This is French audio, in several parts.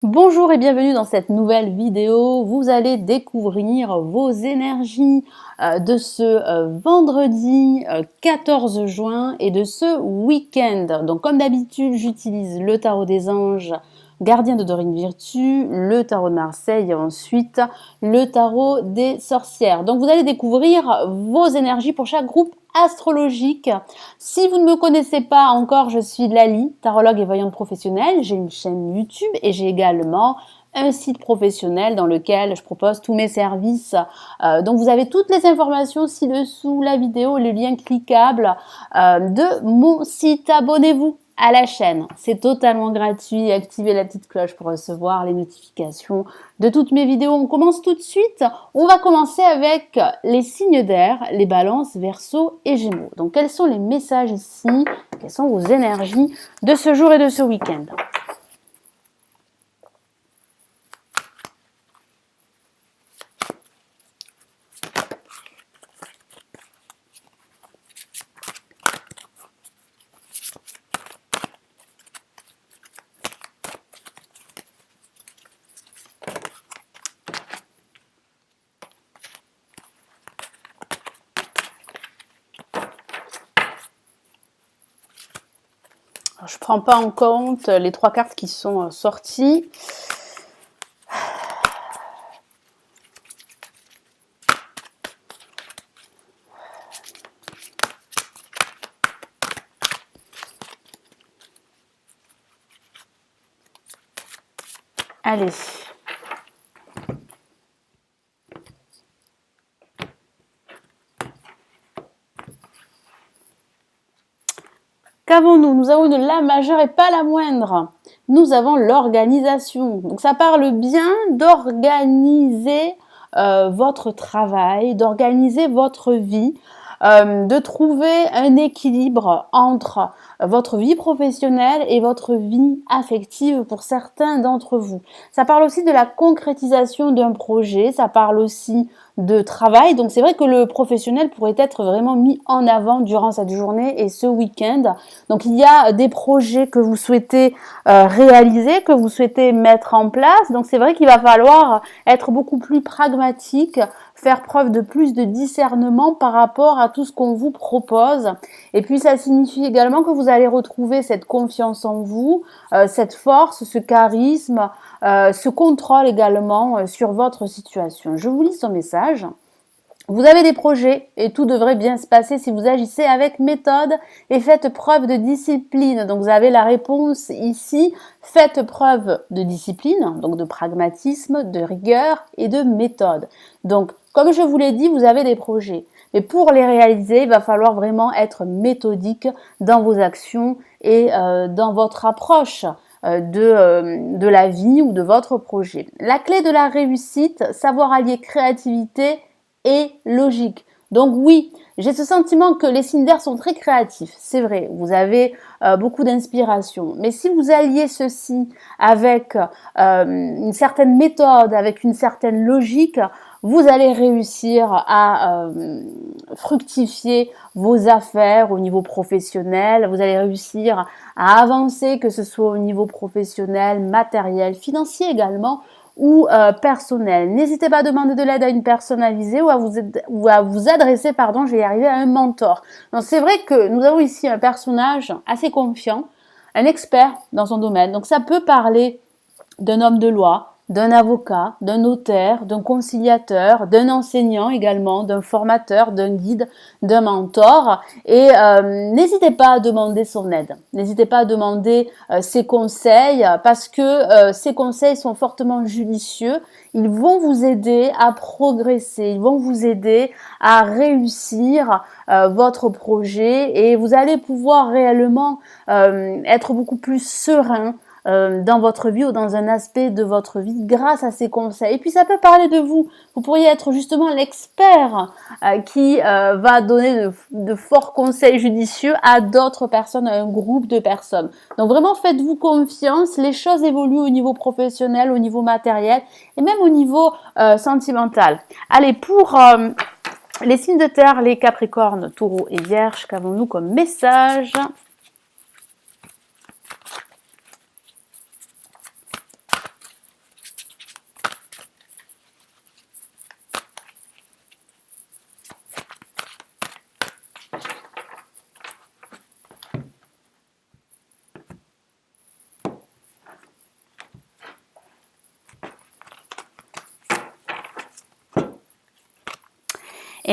Bonjour et bienvenue dans cette nouvelle vidéo. Vous allez découvrir vos énergies de ce vendredi 14 juin et de ce week-end. Donc comme d'habitude, j'utilise le tarot des anges, gardien de Dorine Virtue, le tarot de Marseille et ensuite le tarot des sorcières. Donc vous allez découvrir vos énergies pour chaque groupe astrologique. Si vous ne me connaissez pas encore, je suis Lali, tarologue et voyante professionnelle. J'ai une chaîne YouTube et j'ai également un site professionnel dans lequel je propose tous mes services. Donc vous avez toutes les informations ci-dessous la vidéo, le lien cliquable de mon site. Abonnez-vous à la chaîne, c'est totalement gratuit. Activez la petite cloche pour recevoir les notifications de toutes mes vidéos. On commence tout de suite. On va commencer avec les signes d'air, les balances, verseau et gémeaux. Donc quels sont les messages ici? Quelles sont vos énergies de ce jour et de ce week-end? Alors, je ne prends pas en compte les trois cartes qui sont sorties. Allez. Qu'avons-nous? Nous avons une La majeure et pas la moindre. Nous avons l'organisation. Donc ça parle bien d'organiser votre travail, d'organiser votre vie, de trouver un équilibre entre votre vie professionnelle et votre vie affective pour certains d'entre vous. Ça parle aussi de la concrétisation d'un projet, ça parle aussi de travail. Donc c'est vrai que le professionnel pourrait être vraiment mis en avant durant cette journée et ce week-end. Donc il y a des projets que vous souhaitez réaliser, que vous souhaitez mettre en place. Donc c'est vrai qu'il va falloir être beaucoup plus pragmatique, faire preuve de plus de discernement par rapport à tout ce qu'on vous propose. Et puis ça signifie également que vous allez retrouver cette confiance en vous, cette force, ce charisme, ce contrôle également sur votre situation. Je vous lis son message. Vous avez des projets et tout devrait bien se passer si vous agissez avec méthode et faites preuve de discipline. Donc vous avez la réponse ici, faites preuve de discipline, donc de pragmatisme, de rigueur et de méthode. Donc comme je vous l'ai dit, vous avez des projets. Mais pour les réaliser, il va falloir vraiment être méthodique dans vos actions et dans votre approche de la vie ou de votre projet. La clé de la réussite, savoir allier créativité et logique. Donc oui, j'ai ce sentiment que les signes d'air sont très créatifs, c'est vrai, vous avez beaucoup d'inspiration. Mais si vous alliez ceci avec une certaine méthode, avec une certaine logique, vous allez réussir à fructifier vos affaires au niveau professionnel, vous allez réussir à avancer, que ce soit au niveau professionnel, matériel, financier également, ou personnel. N'hésitez pas à demander de l'aide à une personne avisée ou à vous adresser, pardon, je vais y arriver, à un mentor. Donc c'est vrai que nous avons ici un personnage assez confiant, un expert dans son domaine. Donc ça peut parler d'un homme de loi, d'un avocat, d'un notaire, d'un conciliateur, d'un enseignant également, d'un formateur, d'un guide, d'un mentor. Et n'hésitez pas à demander son aide. N'hésitez pas à demander ses conseils parce que ces conseils sont fortement judicieux. Ils vont vous aider à progresser, ils vont vous aider à réussir votre projet et vous allez pouvoir réellement être beaucoup plus serein dans votre vie ou dans un aspect de votre vie grâce à ces conseils. Et puis ça peut parler de vous. Vous pourriez être justement l'expert qui va donner de forts conseils judicieux à d'autres personnes, à un groupe de personnes. Donc vraiment faites-vous confiance, les choses évoluent au niveau professionnel, au niveau matériel et même au niveau sentimental. Allez, pour les signes de terre, les capricornes, taureaux et vierges, qu'avons-nous comme message ?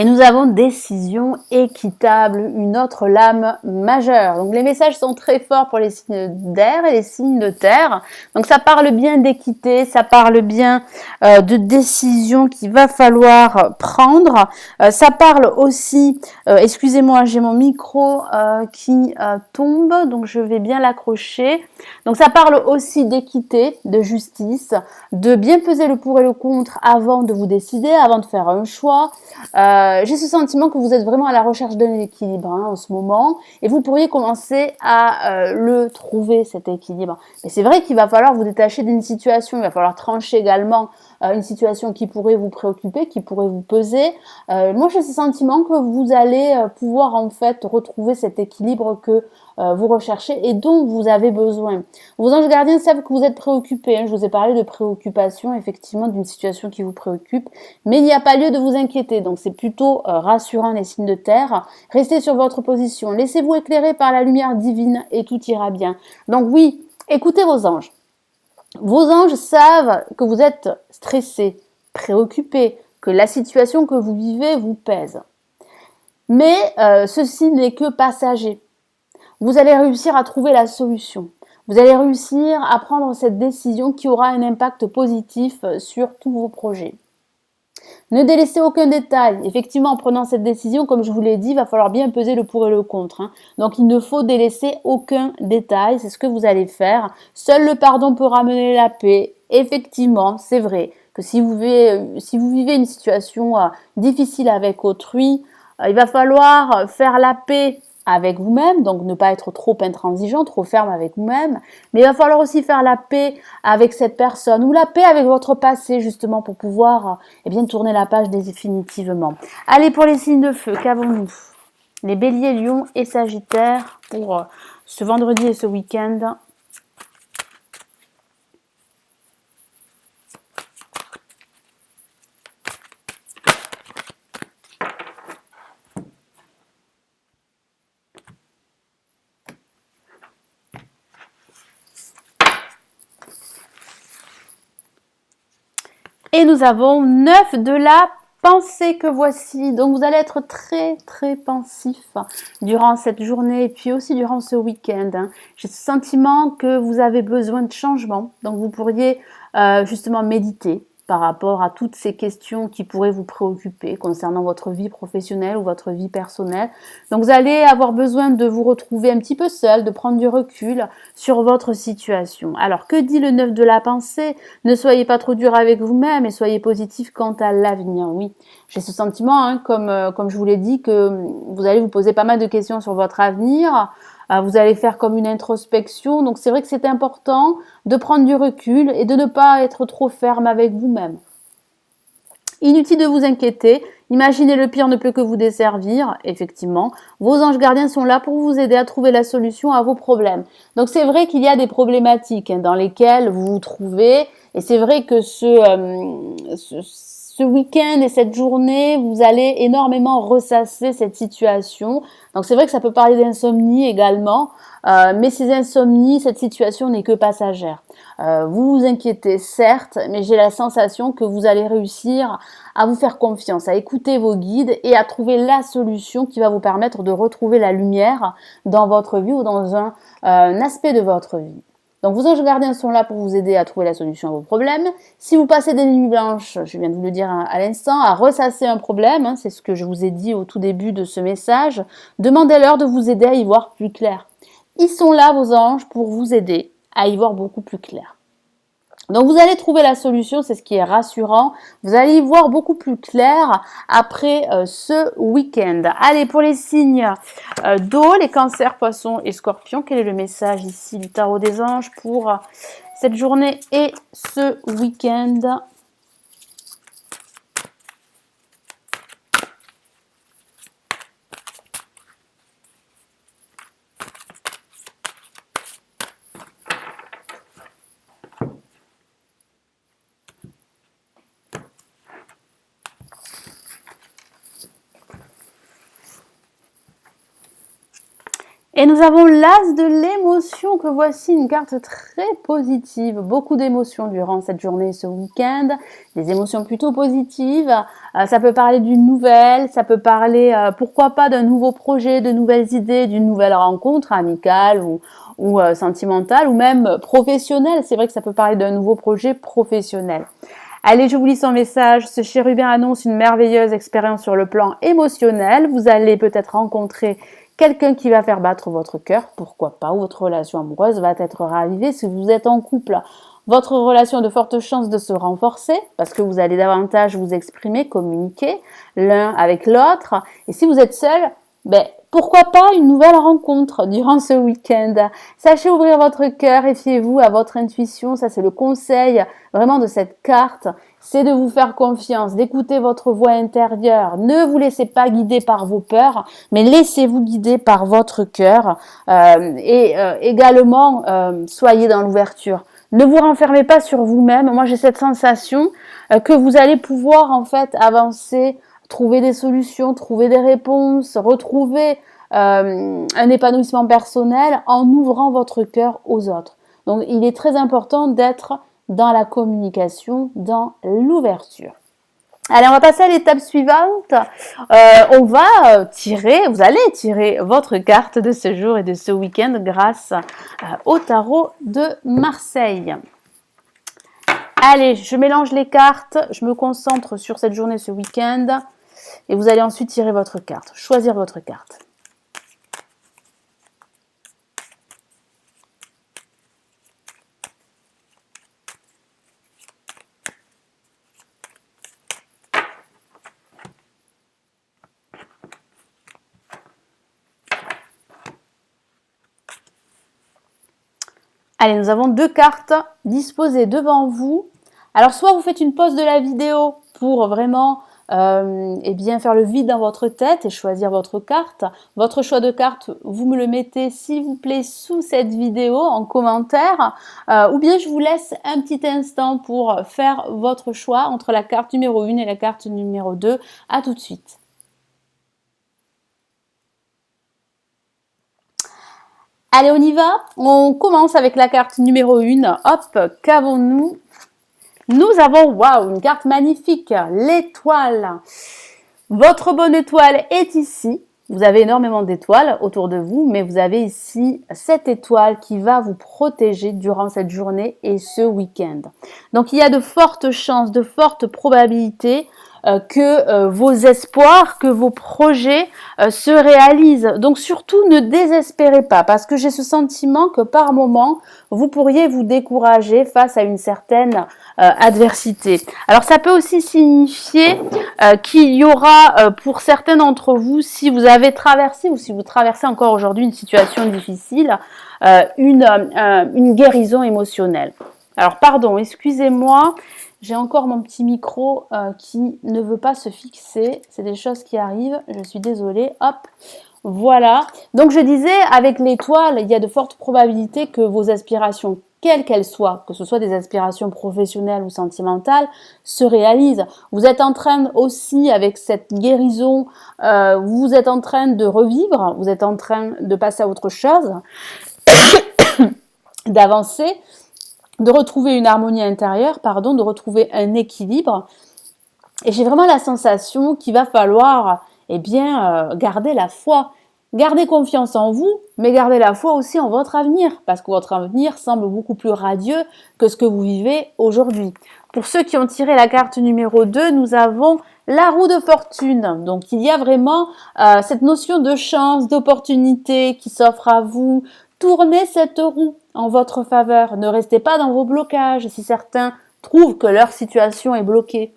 Et nous avons décision équitable, une autre lame majeure. Donc les messages sont très forts pour les signes d'air et les signes de terre. Donc ça parle bien d'équité, ça parle bien de décision qu'il va falloir prendre. Ça parle aussi, excusez-moi, j'ai mon micro qui tombe, donc je vais bien l'accrocher. Donc ça parle aussi d'équité, de justice, de bien peser le pour et le contre avant de vous décider, avant de faire un choix. J'ai ce sentiment que vous êtes vraiment à la recherche d'un équilibre en ce moment et vous pourriez commencer à le trouver, cet équilibre. Mais c'est vrai qu'il va falloir vous détacher d'une situation, il va falloir trancher également une situation qui pourrait vous préoccuper, qui pourrait vous peser. Moi, j'ai ce sentiment que vous allez pouvoir en fait retrouver cet équilibre que vous recherchez et dont vous avez besoin. Vos anges gardiens savent que vous êtes préoccupé. Je vous ai parlé de préoccupation, effectivement, d'une situation qui vous préoccupe, mais il n'y a pas lieu de vous inquiéter. Donc, c'est plutôt rassurant, les signes de terre. Restez sur votre position. Laissez-vous éclairer par la lumière divine et tout ira bien. Donc, oui, écoutez vos anges. Vos anges savent que vous êtes stressé, préoccupé, que la situation que vous vivez vous pèse. Mais ceci n'est que passager. Vous allez réussir à trouver la solution. Vous allez réussir à prendre cette décision qui aura un impact positif sur tous vos projets. Ne délaissez aucun détail. Effectivement, en prenant cette décision, comme je vous l'ai dit, il va falloir bien peser le pour et le contre. Donc, il ne faut délaisser aucun détail. C'est ce que vous allez faire. Seul le pardon peut ramener la paix. Effectivement, c'est vrai que si vous vivez une situation difficile avec autrui, il va falloir faire la paix avec vous-même, donc ne pas être trop intransigeant, trop ferme avec vous-même, mais il va falloir aussi faire la paix avec cette personne ou la paix avec votre passé justement pour pouvoir tourner la page définitivement. Allez, pour les signes de feu, qu'avons-nous? Les béliers, lions et sagittaires pour ce vendredi et ce week-end. Et nous avons 9 de la pensée que voici. Donc vous allez être très très pensif durant cette journée et puis aussi durant ce week-end. J'ai ce sentiment que vous avez besoin de changement. Donc vous pourriez justement méditer par rapport à toutes ces questions qui pourraient vous préoccuper concernant votre vie professionnelle ou votre vie personnelle. Donc vous allez avoir besoin de vous retrouver un petit peu seul, de prendre du recul sur votre situation. Alors que dit le 9 de la pensée? Ne soyez pas trop dur avec vous-même et soyez positif quant à l'avenir. Oui, j'ai ce sentiment, comme je vous l'ai dit, que vous allez vous poser pas mal de questions sur votre avenir. Vous allez faire comme une introspection. Donc c'est vrai que c'est important de prendre du recul et de ne pas être trop ferme avec vous-même. Inutile de vous inquiéter. Imaginez le pire ne peut que vous desservir. Effectivement, vos anges gardiens sont là pour vous aider à trouver la solution à vos problèmes. Donc c'est vrai qu'il y a des problématiques dans lesquelles vous vous trouvez. Et c'est vrai que ce week-end et cette journée, vous allez énormément ressasser cette situation. Donc c'est vrai que ça peut parler d'insomnie également, mais ces insomnies, cette situation n'est que passagère. Vous vous inquiétez certes, mais j'ai la sensation que vous allez réussir à vous faire confiance, à écouter vos guides et à trouver la solution qui va vous permettre de retrouver la lumière dans votre vie ou dans un aspect de votre vie. Donc vos anges gardiens sont là pour vous aider à trouver la solution à vos problèmes. Si vous passez des nuits blanches, je viens de vous le dire à l'instant, à ressasser un problème, c'est ce que je vous ai dit au tout début de ce message, demandez-leur de vous aider à y voir plus clair. Ils sont là, vos anges, pour vous aider à y voir beaucoup plus clair. Donc vous allez trouver la solution, c'est ce qui est rassurant. Vous allez y voir beaucoup plus clair après ce week-end. Allez, pour les signes d'eau, les cancers, poissons et scorpions, quel est le message ici du tarot des anges pour cette journée et ce week-end? Et nous avons l'as de l'émotion, que voici une carte très positive. Beaucoup d'émotions durant cette journée, ce week-end. Des émotions plutôt positives. Ça peut parler d'une nouvelle, ça peut parler, pourquoi pas, d'un nouveau projet, de nouvelles idées, d'une nouvelle rencontre amicale ou sentimentale ou même professionnelle. C'est vrai que ça peut parler d'un nouveau projet professionnel. Allez, je vous lis son message. Ce chérubin annonce une merveilleuse expérience sur le plan émotionnel. Vous allez peut-être rencontrer quelqu'un qui va faire battre votre cœur, pourquoi pas, ou votre relation amoureuse va être ravivée. Si vous êtes en couple, votre relation a de fortes chances de se renforcer parce que vous allez davantage vous exprimer, communiquer l'un avec l'autre. Et si vous êtes seul, pourquoi pas une nouvelle rencontre durant ce week-end. Sachez ouvrir votre cœur et fiez-vous à votre intuition. Ça, c'est le conseil vraiment de cette carte. C'est de vous faire confiance, d'écouter votre voix intérieure. Ne vous laissez pas guider par vos peurs, mais laissez-vous guider par votre cœur. Également, soyez dans l'ouverture. Ne vous renfermez pas sur vous-même. Moi, j'ai cette sensation que vous allez pouvoir en fait avancer, trouver des solutions, trouver des réponses, retrouver un épanouissement personnel en ouvrant votre cœur aux autres. Donc, il est très important d'être dans la communication, dans l'ouverture. Allez, on va passer à l'étape suivante. On va tirer, vous allez tirer votre carte de ce jour et de ce week-end grâce au tarot de Marseille. Allez, je mélange les cartes, je me concentre sur cette journée, ce week-end, et vous allez ensuite tirer votre carte, choisir votre carte. Allez, nous avons deux cartes disposées devant vous. Alors, soit vous faites une pause de la vidéo pour vraiment faire le vide dans votre tête et choisir votre carte. Votre choix de carte, vous me le mettez, s'il vous plaît, sous cette vidéo en commentaire. Ou bien je vous laisse un petit instant pour faire votre choix entre la carte numéro 1 et la carte numéro 2. À tout de suite. Allez, on y va. On commence avec la carte numéro 1. Hop, qu'avons-nous? Nous avons, waouh, une carte magnifique, l'étoile. Votre bonne étoile est ici. Vous avez énormément d'étoiles autour de vous, mais vous avez ici cette étoile qui va vous protéger durant cette journée et ce week-end. Donc, il y a de fortes chances, de fortes probabilités que vos espoirs, que vos projets se réalisent. Donc surtout ne désespérez pas parce que j'ai ce sentiment que par moment vous pourriez vous décourager face à une certaine adversité. Alors ça peut aussi signifier qu'il y aura pour certains d'entre vous, si vous avez traversé ou si vous traversez encore aujourd'hui une situation difficile, une guérison émotionnelle. Alors pardon, excusez-moi. J'ai encore mon petit micro qui ne veut pas se fixer. C'est des choses qui arrivent. Je suis désolée. Hop, voilà. Donc je disais, avec l'étoile, il y a de fortes probabilités que vos aspirations, quelles qu'elles soient, que ce soit des aspirations professionnelles ou sentimentales, se réalisent. Vous êtes en train aussi, avec cette guérison, vous êtes en train de revivre, vous êtes en train de passer à autre chose, d'avancer, de retrouver une harmonie intérieure, de retrouver un équilibre. Et j'ai vraiment la sensation qu'il va falloir garder la foi, garder confiance en vous, mais garder la foi aussi en votre avenir, parce que votre avenir semble beaucoup plus radieux que ce que vous vivez aujourd'hui. Pour ceux qui ont tiré la carte numéro 2, nous avons la roue de fortune. Donc il y a vraiment cette notion de chance, d'opportunité qui s'offre à vous. Tournez cette roue en votre faveur. Ne restez pas dans vos blocages si certains trouvent que leur situation est bloquée.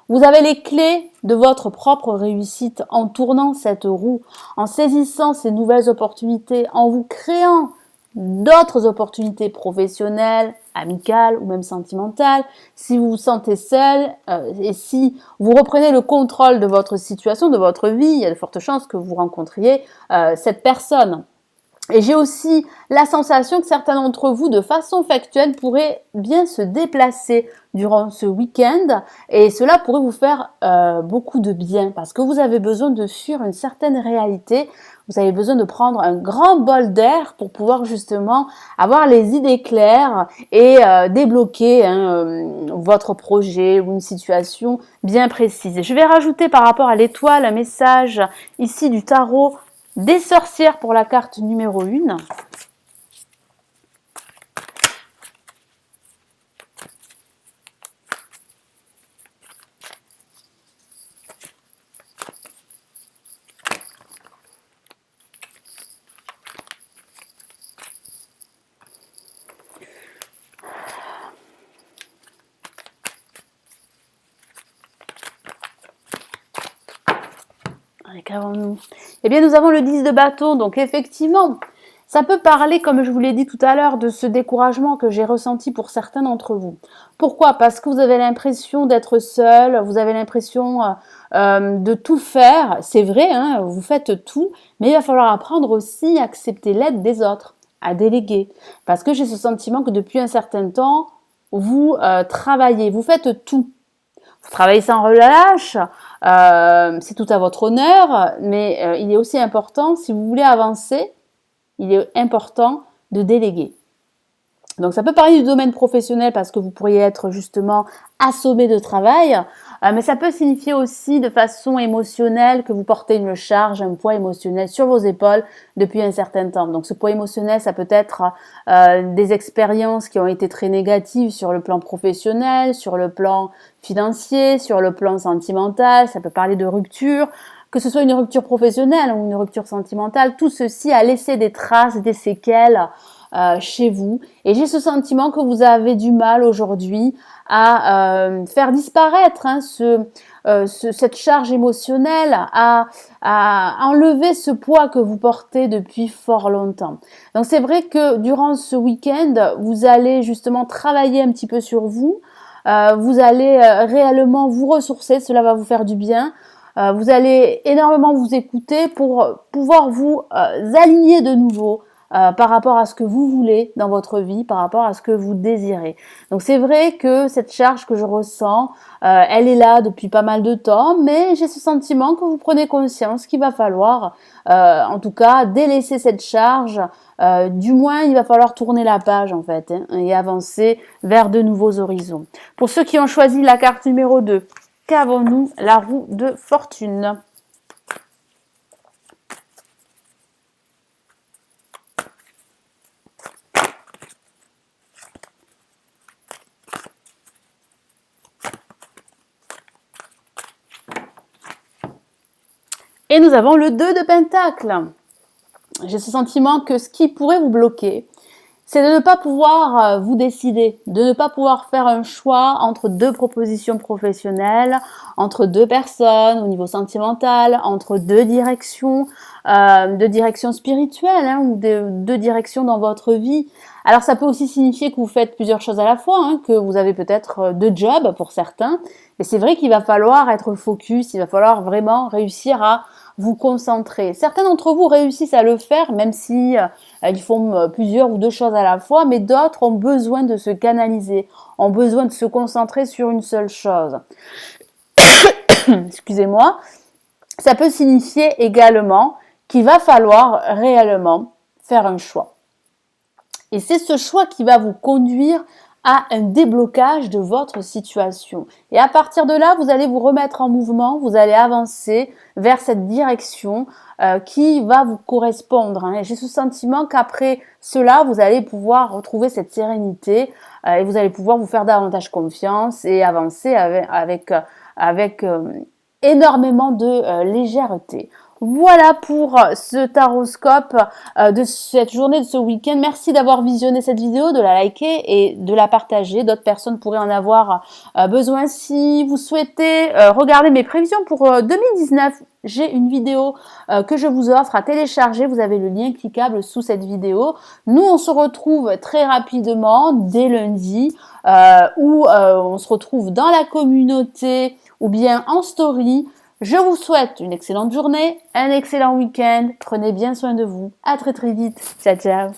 Vous avez les clés de votre propre réussite en tournant cette roue, en saisissant ces nouvelles opportunités, en vous créant d'autres opportunités professionnelles, amicales ou même sentimentales. Si vous vous sentez seul et si vous reprenez le contrôle de votre situation, de votre vie, il y a de fortes chances que vous rencontriez cette personne. Et j'ai aussi la sensation que certains d'entre vous, de façon factuelle, pourraient bien se déplacer durant ce week-end et cela pourrait vous faire beaucoup de bien parce que vous avez besoin de fuir une certaine réalité. Vous avez besoin de prendre un grand bol d'air pour pouvoir justement avoir les idées claires et débloquer votre projet ou une situation bien précise. Je vais rajouter par rapport à l'étoile un message ici du tarot des sorcières pour la carte numéro 1. Qu'avons-nous? Eh bien, nous avons le 10 de bâton, donc effectivement, ça peut parler, comme je vous l'ai dit tout à l'heure, de ce découragement que j'ai ressenti pour certains d'entre vous. Pourquoi? Parce que vous avez l'impression d'être seul, vous avez l'impression de tout faire. C'est vrai, hein, vous faites tout, mais il va falloir apprendre aussi à accepter l'aide des autres, à déléguer. Parce que j'ai ce sentiment que depuis un certain temps, vous travaillez, vous faites tout. Vous travaillez sans relâche, c'est tout à votre honneur, mais il est aussi important, si vous voulez avancer, il est important de déléguer. Donc ça peut parler du domaine professionnel parce que vous pourriez être justement assommé de travail, mais ça peut signifier aussi de façon émotionnelle que vous portez une charge, un poids émotionnel sur vos épaules depuis un certain temps. Donc ce poids émotionnel, ça peut être des expériences qui ont été très négatives sur le plan professionnel, sur le plan financier, sur le plan sentimental, ça peut parler de rupture. Que ce soit une rupture professionnelle ou une rupture sentimentale, tout ceci a laissé des traces, des séquelles chez vous. Et j'ai ce sentiment que vous avez du mal aujourd'hui à faire disparaître cette charge émotionnelle, à enlever ce poids que vous portez depuis fort longtemps. Donc c'est vrai que durant ce week-end, vous allez justement travailler un petit peu sur vous. Vous allez réellement vous ressourcer, cela va vous faire du bien. Vous allez énormément vous écouter pour pouvoir vous aligner de nouveau par rapport à ce que vous voulez dans votre vie, par rapport à ce que vous désirez. Donc c'est vrai que cette charge que je ressens, elle est là depuis pas mal de temps, mais j'ai ce sentiment que vous prenez conscience qu'il va falloir, en tout cas, délaisser cette charge. Du moins, il va falloir tourner la page en fait et avancer vers de nouveaux horizons. Pour ceux qui ont choisi la carte numéro 2, qu'avons-nous? La roue de fortune. Et nous avons le 2 de pentacle. J'ai ce sentiment que ce qui pourrait vous bloquer, c'est de ne pas pouvoir vous décider, de ne pas pouvoir faire un choix entre deux propositions professionnelles, entre deux personnes au niveau sentimental, entre deux directions spirituelles ou deux directions dans votre vie. Alors ça peut aussi signifier que vous faites plusieurs choses à la fois, que vous avez peut-être deux jobs pour certains, mais c'est vrai qu'il va falloir être focus, il va falloir vraiment réussir à vous concentrer. Certains d'entre vous réussissent à le faire, même si ils font plusieurs ou deux choses à la fois, mais d'autres ont besoin de se canaliser, ont besoin de se concentrer sur une seule chose. Excusez-moi. Ça peut signifier également qu'il va falloir réellement faire un choix. Et c'est ce choix qui va vous conduire à un déblocage de votre situation. Et à partir de là, vous allez vous remettre en mouvement, vous allez avancer vers cette direction qui va vous correspondre. Et j'ai ce sentiment qu'après cela, vous allez pouvoir retrouver cette sérénité et vous allez pouvoir vous faire davantage confiance et avancer avec énormément de légèreté. Voilà pour ce taroscope de cette journée, de ce week-end. Merci d'avoir visionné cette vidéo, de la liker et de la partager. D'autres personnes pourraient en avoir besoin. Si vous souhaitez regarder mes prévisions pour 2019, j'ai une vidéo que je vous offre à télécharger. Vous avez le lien cliquable sous cette vidéo. Nous, on se retrouve très rapidement dès lundi où on se retrouve dans la communauté ou bien en story Je vous souhaite une excellente journée, un excellent week-end. Prenez bien soin de vous. À très très vite. Ciao ciao.